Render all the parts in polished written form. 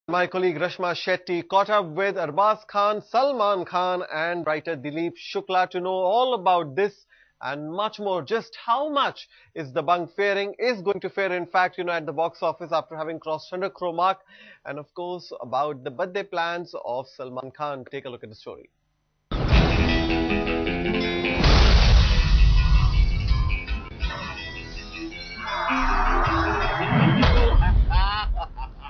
My colleague Rashma Shetty caught up with Arbaz Khan, Salman Khan and writer Dileep Shukla to know all about this and much more. Just how much is Dabangg faring, is going to fare in fact, at the box office after having crossed 100 crore mark, and of course about the birthday plans of Salman Khan. Take a look at the story.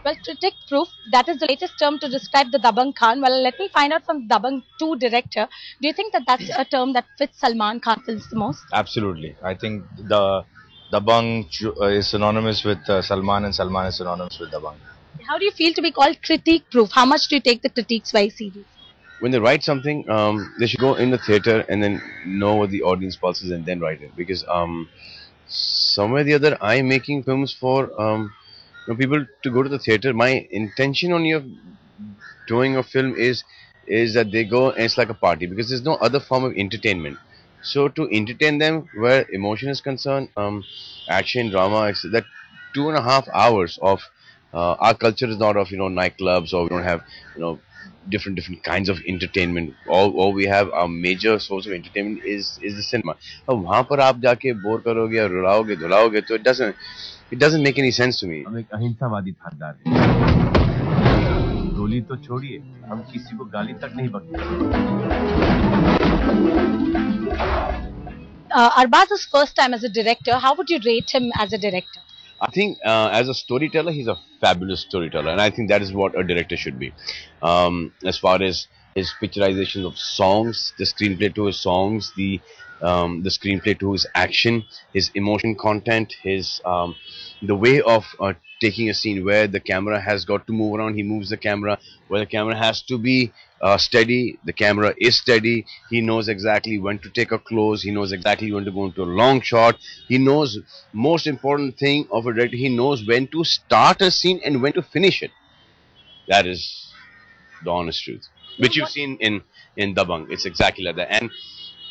Well, critic proof, that is the latest term to describe the Dabangg Khan. Well, let me find out from Dabangg 2 director. Do you think that that's a term that fits Salman Khan films the most? Absolutely. I think the Dabangg is synonymous with Salman and Salman is synonymous with Dabangg. How do you feel to be called critique proof? How much do you take the critiques very seriously? When they write something, they should go in the theater and then know what the audience pulse is and then write it. Because somewhere or the other, I'm making films for people to go to the theater. My intention on doing a film is that they go and it's like a party because there's no other form of entertainment. So to entertain them where emotion is concerned, action, drama, that 2.5 hours of our culture is not of nightclubs, or we don't have different kinds of entertainment. All we have, our major source of entertainment is the cinema. अब वहाँ पर आप जाके bore करोगे और रुलाओगे धुलाओगे तो it doesn't make any sense to me. हम एक अहिंसावादी थानेदार हैं। गोली तो छोड़िए, हम किसी को गाली तक नहीं बकते। Arbaz's first time as a director, how would you rate him as a director? I think as a storyteller, he's a fabulous storyteller, and I think that is what a director should be. As far as his picturization of songs, the screenplay to his songs, the screenplay to his action, his emotion content, his the way of taking a scene where the camera has got to move around, he moves the camera. Where the camera has to be steady, the camera is steady. He knows exactly when to take a close. He knows exactly when to go into a long shot. He knows most important thing of a director. He knows when to start a scene and when to finish it. That is the honest truth, which you've seen in Dabangg. It's exactly like that, and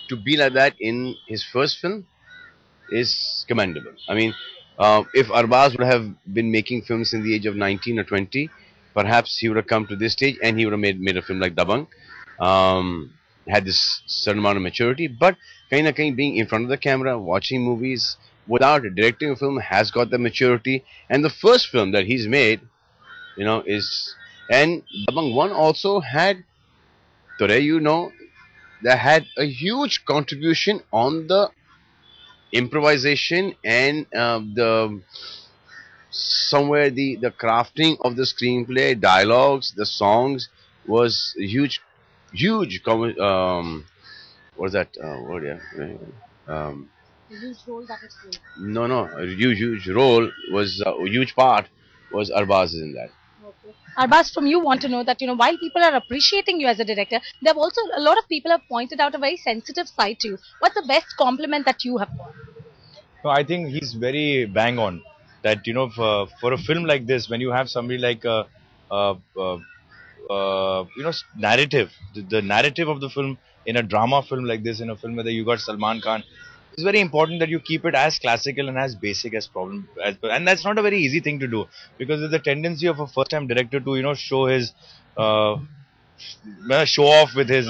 to be like that in his first film is commendable. I mean, if Arbaz would have been making films in the age of 19 or 20, perhaps he would have come to this stage and he would have made a film like Dabangg. Had this certain amount of maturity, but kahin na kahin being in front of the camera, watching movies without directing a film has got the maturity. And the first film that he's made, is, and Dabangg 1 also had, that had a huge contribution on the improvisation and the crafting of the screenplay, dialogues, the songs was huge. What is that word? Yeah. Huge role that is played. No, a huge role was a huge part was Arbaz in that. Okay. Arbaz, from you want to know that while people are appreciating you as a director, there have also a lot of people have pointed out a very sensitive side to you. What's the best compliment that you have got? No, I think he's very bang on. That for a film like this, when you have somebody like narrative, the narrative of the film in a drama film like this, in a film where you got Salman Khan, it's very important that you keep it as classical and as basic as and that's not a very easy thing to do, because there's a tendency of a first-time director to show his show off with his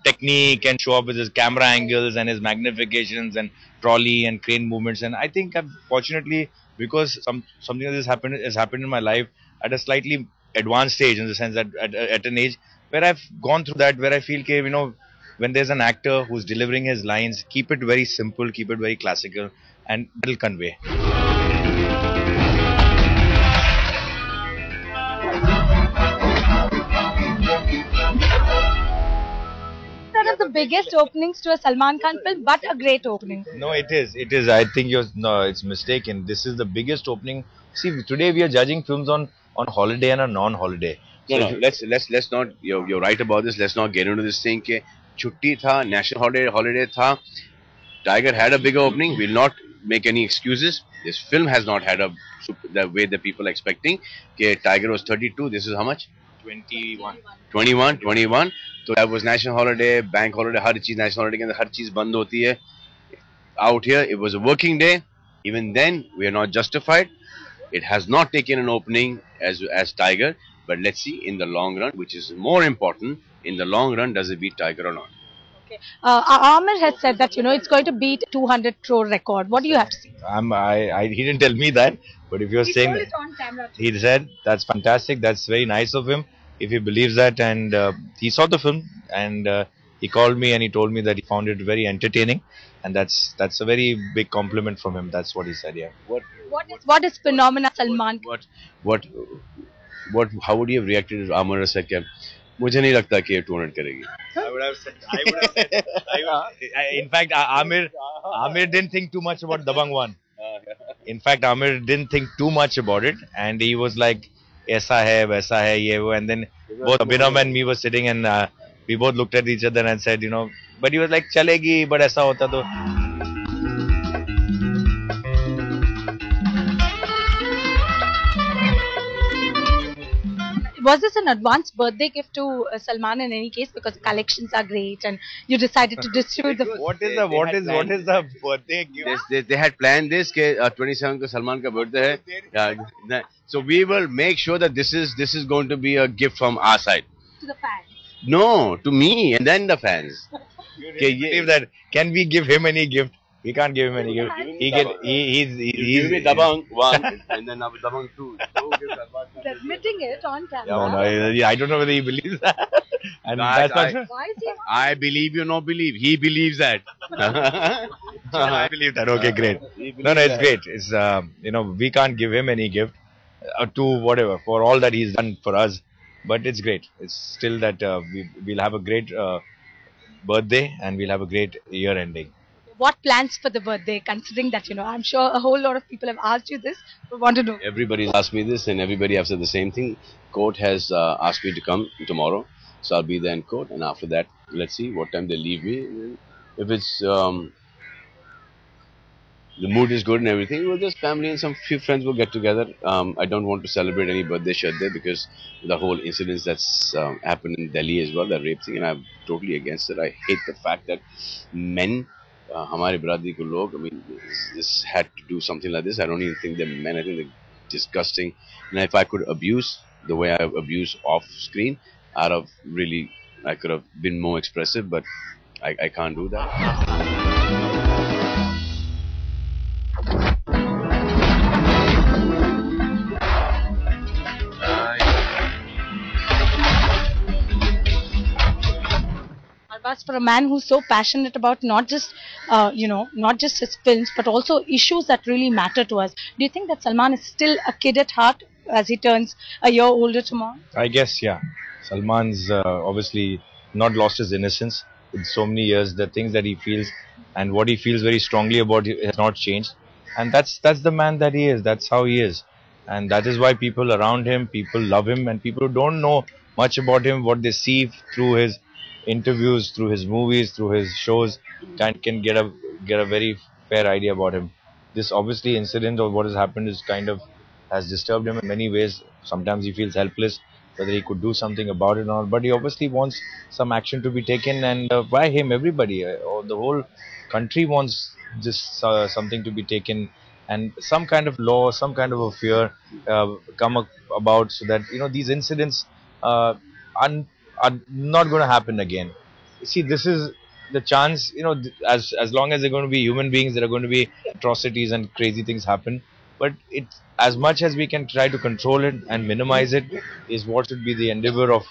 technique and show off with his camera angles and his magnifications and trolley and crane movements. And I think fortunately, because something like this has happened in my life at a slightly advanced stage, in the sense that at an age where I've gone through that, where I feel when there's an actor who's delivering his lines, keep it very simple, keep it very classical, and it'll convey. One of the biggest openings to a Salman Khan film, but a great opening. No, it is. I think it's mistaken. This is the biggest opening. See, today we are judging films on holiday and a non-holiday. No, let's not. You're right about this. Let's not get into this thing. Ke chutti tha, national holiday tha. Tiger had a bigger opening. We'll not make any excuses. This film has not had the way that people are expecting. Ke Tiger was 32. This is how much? 21. 21. So that was national holiday, bank holiday, har cheez national holiday ke andar har cheez band hoti hai. Out here, it was a working day. Even then, we are not justified. It has not taken an opening as Tiger, but let's see in the long run, which is more important. In the long run, does it beat Tiger or not? Okay. Amir has said that it's going to beat 200 crore record. What do you have to say? He didn't tell me that, but if you're saying told that, it on camera. he said that's fantastic. That's very nice of him. If he believes that, and he saw the film, and he called me and he told me that he found it very entertaining, and that's a very big compliment from him. That's what he said. Yeah. What is phenomena Salman? What how would you have reacted if Amar has said, मुझे नहीं लगता कि ये 200 करेगी? I would have said. In fact, Amir didn't think too much about Dabang 1. In fact, Amir didn't think too much about it, and he was like, "ऐसा है, वैसा है, ये वो." And then both Abhinav and me were sitting, and we both looked at each other and said, but he was like, "चलेगी, but ऐसा होता तो." Was this an advanced birthday gift to Salman in any case, because collections are great and you decided to distribute the What is the birthday gift? They had planned this कि 27 को सलमान का birthday है. So we will make sure that this is going to be a gift from our side. to the fans? No, to me and then the fans. You really believe that? Can we give him any gift? We can't give him any gift. He's Dabang 1 and then Dabang 2. He's admitting it on camera. I don't know whether he believes that. And that's not true. Why is he? I believe you, no believe. He believes that. I believe that. Okay, great. No, it's great. It's we can't give him any gift to whatever for all that he's done for us, but it's great. It's still that we'll have a great birthday and we'll have a great year ending. What plans for the birthday, considering that, I'm sure a whole lot of people have asked you this, but want to know. Everybody's asked me this and everybody has said the same thing. Court has asked me to come tomorrow, so I'll be there in court, and after that, let's see what time they leave me. If it's the mood is good and everything, well, just family and some few friends will get together. I don't want to celebrate any birthday there because the whole incidents that's happened in Delhi as well, the rape thing, and I'm totally against it. I hate the fact that men, हमारे बिरादरी को लोग, I mean, this had to do something like this. I don't even think they're men. I think they're disgusting. And if I could abuse the way I abuse off screen, I could have been more expressive, but I can't do that. For a man who's so passionate about not just his films, but also issues that really matter to us, do you think that Salman is still a kid at heart as he turns a year older tomorrow? I guess, yeah. Salman's obviously not lost his innocence in so many years. The things that he feels and what he feels very strongly about has not changed, and that's the man that he is. That's how he is, and that is why people around him, people love him, and people who don't know much about him, what they see through his interviews, through his movies, through his shows, can get a very fair idea about him. This obviously incident or what has happened is has disturbed him in many ways. Sometimes he feels helpless, whether he could do something about it or not. But he obviously wants some action to be taken, and by him, everybody, or the whole country wants just something to be taken, and some kind of law, some kind of a fear come about, so that these incidents are not going to happen again. See, this is the chance, as long as they're going to be human beings, there are going to be atrocities and crazy things happen. But as much as we can try to control it and minimize it, is what should be the endeavor of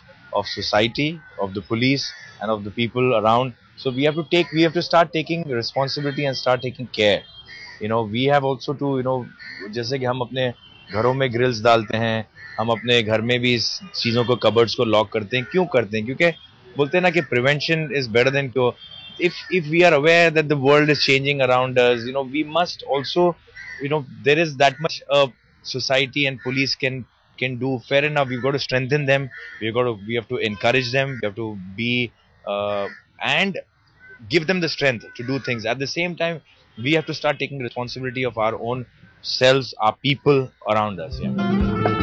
society, of the police, and of the people around. So we have to start taking responsibility and start taking care. We have also to, जैसे कि हम अपने घरों में grills डालते हैं, हम अपने घर में भी इस चीज़ों को, कबर्ड्स को लॉक करते हैं. क्यों करते हैं? क्योंकि बोलते हैं ना कि prevention is better than cure. If we are aware that the world is changing around us, we must also, there is that much society and police can do. Fair enough, we've got to strengthen them. We have to encourage them. We have to be and give them the strength to do things. At the same time, we have to start taking responsibility of our own selves, our people around us. Yeah.